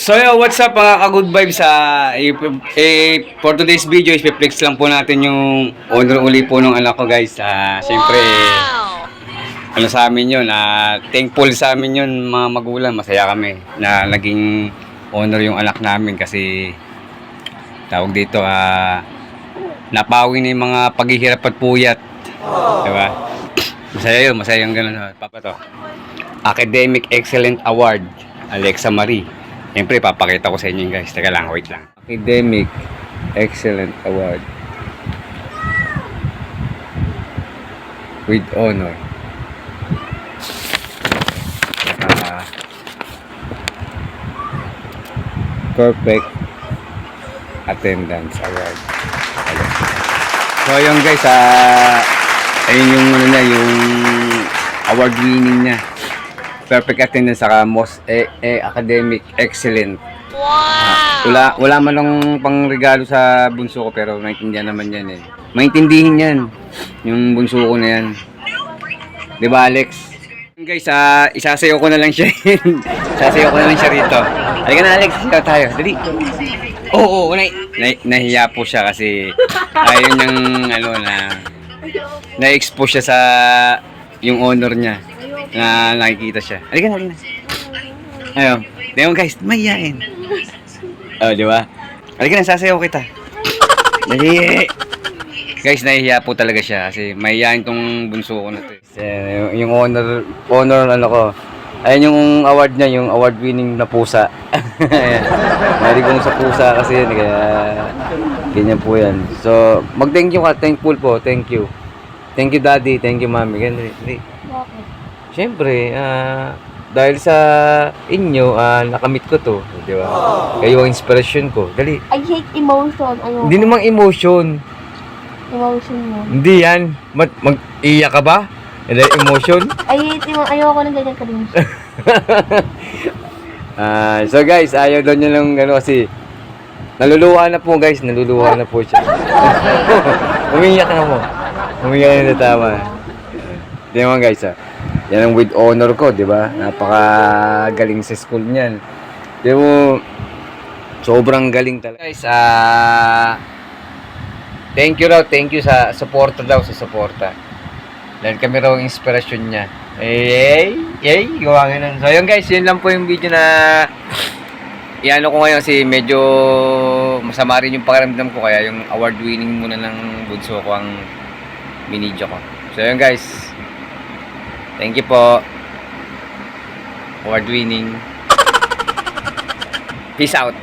So yo, what's up mga ka-good vibes for today's video is flex lang po natin yung honor uli po ng anak ko guys. Siyempre ano sa amin yun, thankful sa amin yun mga magulang, masaya kami na naging honor yung anak namin kasi tawag dito napawi na yung mga paghihirap at puyat. Diba? Masaya yung ganun. Papa to. Academic Excellent Award, Alexa Marie. Siyempre, papakita ko sa inyo guys. Teka lang, wait lang. Academic Excellent Award with honor. Perfect Attendance Award. So, yun guys, ayun yung ano na, yung award winning niya. Perfect attendance saka most academic excellent. Wow! Wala man lang pang regalo sa bunso ko pero maintindihan naman yan eh. Maintindihin yan. Yung bunso ko na yan. 'Di ba, Alex? Guys, isasayaw ko na lang siya. Isasayaw ko na lang siya rito. Halika na, Alex, sayaw tayo. Dali. Oo, nahiya po siya kasi ayaw niyang na-expose siya sa yung honor niya. Na nakikita siya. Halika na. Ayun. Ayun guys, mahihain. Di ba? Halika na, sasayaw kita. Dali. Guys, nahihiya po talaga siya kasi mahihain tong bunso ko na to. Yung honor ko. Ayun yung award niya, yung award winning na pusa. Mari kong sa pusa kasi yan, kaya ganyan po yan. So, mag-thank you ka, thankful po, thank you. Thank you daddy, thank you mommy. Ganyan, siyempre, dahil sa inyo, nakamit ko to, di ba? Kayo ang inspirasyon ko. Dali. I hate emotion. Ayoko. Hindi namang emotion. Emotion mo. Hindi yan. Mag-iyak ka ba? Hindi, emotion? Ayoko ng ganyan ka-rinse. So guys, ayaw daw niya lang kasi naluluha na po guys, naluluha na po siya. Umiyak na po. Umiyak na tama. Di naman guys yan ang with honor ko, di ba? Napakagaling sa school niyan. Di mo, sobrang galing talaga. Guys, thank you sa suporta daw, sa suporta. Dahil kami raw ang inspirasyon niya. Gawa nga nun. So yun guys, yun lang po yung video na iano ko ngayon kasi medyo masama rin yung pakiramdam ko kaya yung award winning muna ng bunso ko ang minidyo ko. So yun guys, thank you po. Award winning. Peace out.